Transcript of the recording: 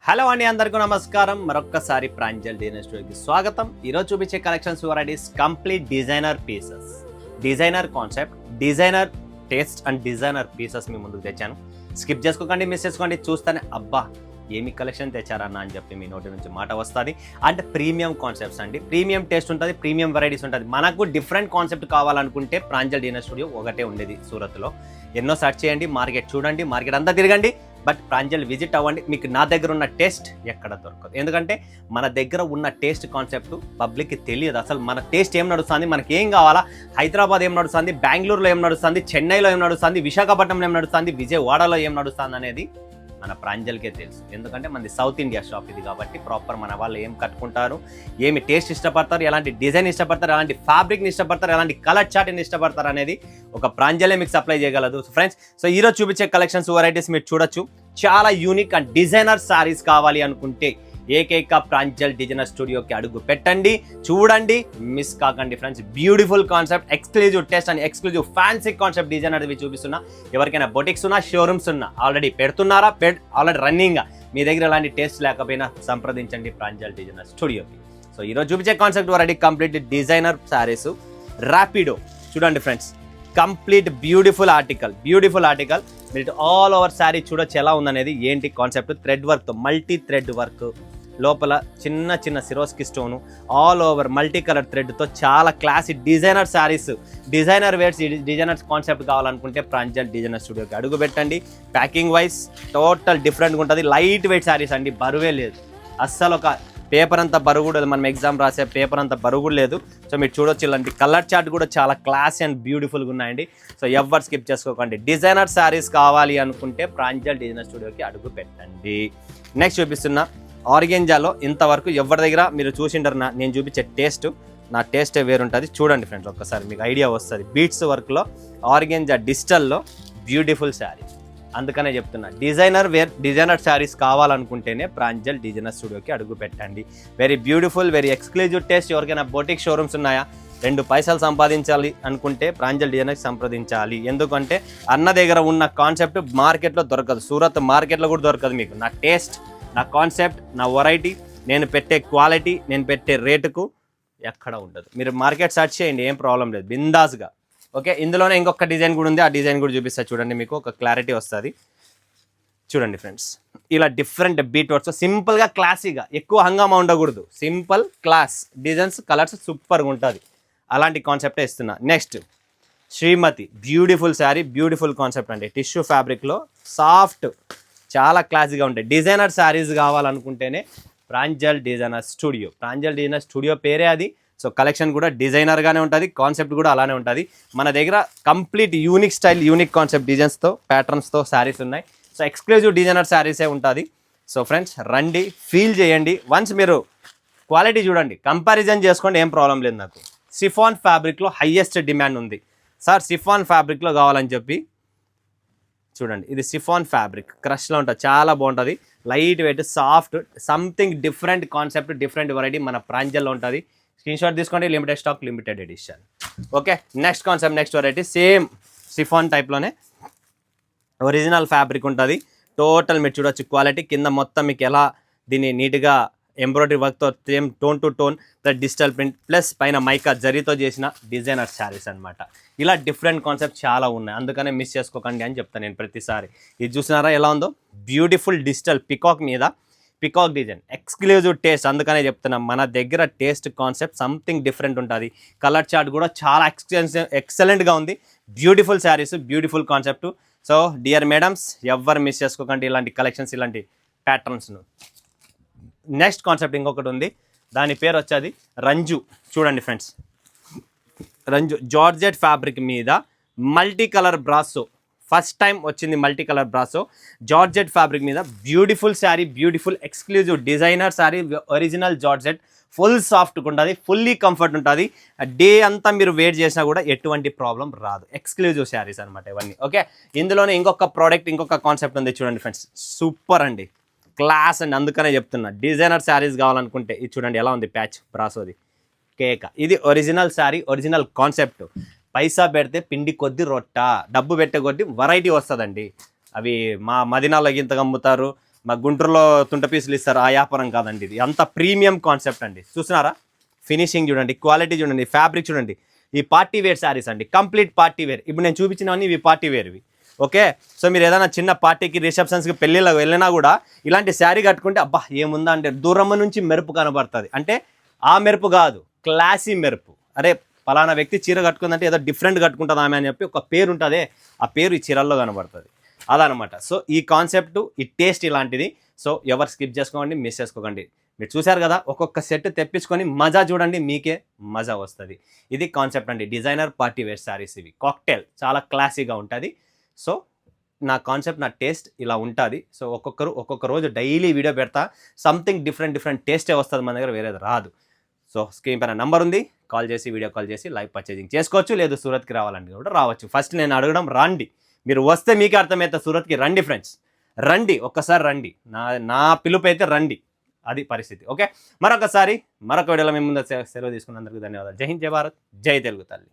Hello అండి, అందరికీ నమస్కారం. మరొక్కసారి ప్రాంజల్ డిజైనర్ స్టూడియోకి స్వాగతం. ఈరోజు చూపించే collections varieties complete designer pieces, designer concept, designer taste and designer pieces మీ ముందుకు తెచ్చాను. స్కిప్ చేసుకోకండి, మిస్ చేసుకోండి. చూస్తేనే అబ్బా ఏమి కలెక్షన్ తెచ్చారన్న అని చెప్పి మీ నోటి నుంచి మాట వస్తుంది. అండ్ ప్రీమియం కాన్సెప్ట్స్ అండి, ప్రీమియం టేస్ట్ ఉంటుంది, ప్రీమియం వెరైటీస్ ఉంటుంది. మనకు డిఫరెంట్ కాన్సెప్ట్ కావాలనుకుంటే ప్రాంజల్ డిజైనర్ స్టూడియో ఒకటే ఉండేది సూరత్లో. ఎన్నో సెర్చ్ చేయండి, మార్కెట్ చూడండి, మార్కెట్ అంతా తిరగండి, బట్ ప్రాంజల్ విజిట్ అవ్వండి. మీకు నా దగ్గర ఉన్న టేస్ట్ ఎక్కడ దొరకదు. ఎందుకంటే మన దగ్గర ఉన్న టేస్ట్ కాన్సెప్ట్ పబ్లిక్కి తెలియదు. అసలు మన టేస్ట్ ఏం నడుస్తుంది, మనకి ఏం కావాలా, హైదరాబాద్ ఏం నడుస్తుంది, బెంగళూరులో ఏం నడుస్తుంది, చెన్నైలో ఏం నడుస్తుంది, విశాఖపట్నంలో ఏం నడుస్తుంది, విజయవాడలో ఏం నడుస్తుంది అనేది మన ప్రాంజల్కే తెలుసు. ఎందుకంటే మనది సౌత్ ఇండియా షాప్ ఇది కాబట్టి ప్రాపర్ మన వాళ్ళు ఏం కట్టుకుంటారు, ఏమి టేస్ట్ ఇష్టపడతారు, ఎలాంటి డిజైన్ ఇష్టపడతారు, ఎలాంటి ఫ్యాబ్రిక్ని ఇష్టపడతారు, ఎలాంటి కలర్ చార్ట్ని ఇష్టపడతారు అనేది ఒక ప్రాంజలే మీకు సప్లై చేయగలదు ఫ్రెండ్స్. సో ఈరోజు చూపించే కలెక్షన్స్ వెరైటీస్ మీరు చూడొచ్చు. చాలా యూనిక్ అండ్ డిజైనర్ సారీస్ కావాలి అనుకుంటే ఏకైక ప్రాంజల్ డిజైనర్ స్టూడియోకి అడుగు పెట్టండి, చూడండి, మిస్ కాకండి friends. Beautiful concept, exclusive taste and exclusive fancy concept design అనేది చూపిస్తున్నా. ఎవరికైనా బొటిక్స్ ఉన్నా, షోరూమ్స్ ఉన్నా, ఆల్రెడీ పెడుతున్నారా, ఆల్రెడీ రన్నింగ్, మీ దగ్గర ఎలాంటి టేస్ట్ లేకపోయినా సంప్రదించండి ప్రాంజల్ డిజైనర్ స్టూడియోకి. సో ఈరోజు చూపించే concept already complete designer saris. ర్యాపిడో చూడండి ఫ్రెండ్స్, కంప్లీట్ బ్యూటిఫుల్ ఆర్టికల్ మీరు ఆల్ ఓవర్ శారీ చూడొచ్చు ఎలా ఉందనేది. ఏంటి కాన్సెప్ట్, థ్రెడ్ వర్క్తో, మల్టీ థ్రెడ్ వర్క్, లోపల చిన్న చిన్న సిరోస్కి stone, all over multi colour థ్రెడ్తో చాలా classic designer saris, designer wears, designer concept కావాలనుకుంటే ప్రాంజల్ డిజైనర్ స్టూడియోకి అడుగు పెట్టండి. ప్యాకింగ్ వైజ్ టోటల్ డిఫరెంట్గా ఉంటుంది. లైట్ వెయిట్ శారీస్ అండి, బరువే లేదు అస్సలు. ఒక పేపర్ అంతా బరువు కూడా లేదు, మనం ఎగ్జామ్ రాసే పేపర్ అంతా బరువు కూడా లేదు. సో మీరు చూడొచ్చు, ఇలాంటి కలర్ చార్ట్ కూడా చాలా క్లాస్ అండ్ బ్యూటిఫుల్గా ఉన్నాయండి. సో ఎవరు స్కిప్ చేసుకోకండి. డిజైనర్ శారీస్ కావాలి అనుకుంటే ప్రాంజల్ డిజైనర్ స్టూడియోకి అడుగు పెట్టండి. నెక్స్ట్ చూపిస్తున్న ఆర్గెంజాలో ఇంతవరకు ఎవరి దగ్గర మీరు చూసింటారు. నేను చూపించే టేస్ట్, నా టేస్టే వేరుంటుంది. చూడండి ఫ్రెండ్స్, ఒక్కసారి మీకు ఐడియా వస్తుంది. బీట్స్ వర్క్లో ఆర్గెంజా డిజిటల్లో బ్యూటిఫుల్ శారీ. అందుకనే చెప్తున్నా, డిజైనర్ శారీస్ కావాలనుకుంటేనే ప్రాంజల్ డిజైనర్ స్టూడియోకి అడుగు పెట్టండి. Very beautiful, very exclusive taste. ఎవరికైనా బొటిక్ షోరూమ్స్ ఉన్నాయా, 2 పైసలు సంపాదించాలి అనుకుంటే ప్రాంజల్ డిజైనర్కి సంప్రదించాలి. ఎందుకంటే అన్న దగ్గర ఉన్న కాన్సెప్ట్ మార్కెట్లో దొరకదు, సూరత్ మార్కెట్లో కూడా దొరకదు మీకు. నా టేస్ట్, నా కాన్సెప్ట్, నా వెరైటీ, నేను పెట్టే క్వాలిటీ, నేను పెట్టే రేటుకు ఎక్కడ ఉండదు. మీరు మార్కెట్ సెర్చ్ చేయండి, ఏం ప్రాబ్లం లేదు, బిందాస్గా. ఓకే, ఇందులోనే ఇంకొక డిజైన్ కూడా ఉంది, ఆ డిజైన్ కూడా చూపిస్తా చూడండి, మీకు ఒక క్లారిటీ వస్తుంది. చూడండి ఫ్రెండ్స్, ఇలా డిఫరెంట్ బీట్ వర్క్స్, సింపుల్గా క్లాసీగా, ఎక్కువ హంగామా ఉండకూడదు, సింపుల్ క్లాస్ డిజైన్స్, కలర్స్ సూపర్గా ఉంటుంది. అలాంటి కాన్సెప్టే ఇస్తున్నా. నెక్స్ట్ శ్రీమతి, బ్యూటిఫుల్ శారీ, బ్యూటిఫుల్ కాన్సెప్ట్ అండి. టిష్యూ ఫ్యాబ్రిక్లో సాఫ్ట్, చాలా క్లాసీగా ఉంటాయి. డిజైనర్ శారీస్ కావాలనుకుంటేనే ప్రాంజల్ డిజైనర్ స్టూడియో పేరే అది. సో కలెక్షన్ కూడా డిజైనర్గానే ఉంటుంది, కాన్సెప్ట్ కూడా అలానే ఉంటుంది. మన దగ్గర complete unique style, unique concept డిజైన్స్తో, ప్యాటర్న్స్తో శారీస్ ఉన్నాయి. సో ఎక్స్క్లూజివ్ డిజైనర్ శారీసే ఉంటుంది. సో ఫ్రెండ్స్ రండి, ఫీల్ చేయండి. వన్స్ మీరు క్వాలిటీ చూడండి, కంపారిజన్ చేసుకోండి, ఏం ప్రాబ్లం లేదు. నాకు సిఫాన్ ఫ్యాబ్రిక్లో హైయెస్ట్ డిమాండ్ ఉంది సార్, సిఫాన్ ఫ్యాబ్రిక్లో కావాలని చెప్పి. చూడండి, ఇది సిఫాన్ ఫ్యాబ్రిక్, క్రష్లో ఉంటుంది, చాలా బాగుంటుంది, light weight, soft, something different concept, different variety మన ప్రాంజల్లో ఉంటుంది. స్క్రీన్ షాట్ తీసుకోండి, limited stock, limited edition. Okay, next concept, next variety, same chiffon టైప్లోనే ఒరిజినల్ ఫ్యాబ్రిక్ ఉంటుంది. టోటల్ మీరు చూడొచ్చు క్వాలిటీ, కింద మొత్తం మీకు ఎలా దీన్ని నీట్గా ఎంబ్రాయిడరీ వర్క్తో, same tone to tone plus digital print plus పైన మైకా జరీతో చేసిన డిజైనర్ శారీస్ అనమాట. ఇలా డిఫరెంట్ కాన్సెప్ట్ చాలా ఉన్నాయి, అందుకనే మిస్ చేసుకోకండి అని చెప్తాను నేను ప్రతిసారి. ఇది చూసినారా ఎలా ఉందో, బ్యూటిఫుల్ డిజిటల్ పికాక్ మీద పికాక్ డిజైన్, ఎక్స్క్లూజివ్ టేస్ట్. అందుకనే చెప్తున్నాం, మన దగ్గర టేస్ట్ కాన్సెప్ట్ సంథింగ్ డిఫరెంట్ ఉంటుంది. కలర్ చార్ట్ కూడా చాలా ఎక్సలెంట్గా ఉంది. Beautiful saris, beautiful concept. So dear madams, ఎవరు మిస్ చేసుకోకండి ఇలాంటి కలెక్షన్స్, ఇలాంటి ప్యాటర్న్స్ను. నెక్స్ట్ కాన్సెప్ట్ ఇంకొకటి ఉంది, దాని పేరు వచ్చేది రంజు. చూడండి ఫ్రెండ్స్, రంజు జార్జెట్ ఫ్యాబ్రిక్ మీద multi colour brasso, first time వచ్చింది multi colour brasso, georgette fabric మీద beautiful sari, beautiful exclusive designer sari, original georgette, full సాఫ్ట్గా ఉంటుంది, ఫుల్లీ కంఫర్ట్ ఉంటుంది. డే అంతా మీరు వేర్ చేసినా కూడా ఎటువంటి ప్రాబ్లం రాదు. ఎక్స్క్లూజివ్ శారీస్ అనమాట ఇవన్నీ. ఓకే, ఇందులోనే ఇంకొక ప్రోడక్ట్, ఇంకొక కాన్సెప్ట్ ఉంది. చూడండి ఫ్రెండ్స్, సూపర్ అండి, క్లాస్ అండి. అందుకనే చెప్తున్నా, డిజైనర్ శారీస్ కావాలనుకుంటే ఇది చూడండి ఎలా ఉంది, ప్యాచ్ బ్రాసోది కేక. ఇది ఒరిజినల్ శారీ, ఒరిజినల్ కాన్సెప్ట్. పైసా పెడితే పిండి కొద్ది రొట్ట, డబ్బు పెట్టే కొద్ది వెరైటీ వస్తుందండి. అవి మా మదినాలో ఇంతగా అమ్ముతారు, మా గుంటూరులో తుంట పీసులు ఇస్తారు ఆ వ్యాపారం కాదండి ఇది, అంత ప్రీమియం కాన్సెప్ట్ అండి. చూస్తున్నారా, ఫినిషింగ్ చూడండి, క్వాలిటీ చూడండి, ఫ్యాబ్రిక్ చూడండి. ఈ పార్టీ వేర్ శారీస్ అండి, కంప్లీట్ పార్టీ వేర్. ఇప్పుడు నేను చూపించినవన్నీ ఇవి పార్టీ వేర్వి. ఓకే, సో మీరు ఏదైనా చిన్న పార్టీకి, రిసెప్షన్స్కి, పెళ్ళిళ్ళకి వెళ్ళినా కూడా ఇలాంటి శారీ కట్టుకుంటే అబ్బా ఏముందా అంటే దూరం నుంచి మెరుపు కనబడుతుంది. అంటే ఆ మెరుపు కాదు, క్లాసీ మెరుపు. అరే పలానా వ్యక్తి చీర కట్టుకుందంటే ఏదో డిఫరెంట్ కట్టుకుంటుంది ఆమె అని చెప్పి ఒక పేరు ఉంటుంది, ఆ పేరు ఈ చీరల్లో కనబడుతుంది. అదనమాట. సో ఈ కాన్సెప్ట్, ఈ టేస్ట్ ఇలాంటిది. సో ఎవరు స్కిప్ చేసుకోండి, మిస్ చేసుకోకండి. మీరు చూశారు కదా, ఒక్కొక్క సెట్ తెప్పించుకొని మజా చూడండి, మీకే మజా వస్తుంది. ఇది కాన్సెప్ట్ అండి, డిజైనర్ పార్టీ వేర్ శారీస్. ఇవి కాక్టైల్, చాలా క్లాసీగా ఉంటుంది. సో నా కాన్సెప్ట్, నా టేస్ట్ ఇలా ఉంటుంది. సో ఒక్కొక్క రోజు డైలీ వీడియో పెడతా, సంథింగ్ డిఫరెంట్ టేస్టే వస్తుంది మన దగ్గర, వేరేది రాదు. సో స్క్రీన్ పైన నంబర్ ఉంది, కాల్ చేసి, వీడియో కాల్ చేసి లైవ్ పర్చేజింగ్ చేసుకోవచ్చు. లేదు సూరత్కి రావాలంటే కూడా రావచ్చు. ఫస్ట్ నేను అడగడం రండి, మీరు వస్తే మీకే అర్థమవుతుంది. సూరత్కి రండి ఫ్రెండ్స్, రండి, ఒక్కసారి రండి. నా పిలుపు అయితే రండి, అది పరిస్థితి. ఓకే, మరొక వీడియోలో మేము ముందు సెలవు తీసుకున్నందుకు ధన్యవాదాలు. జై హింద్, జై భారత్, జై తెలుగు తల్లి.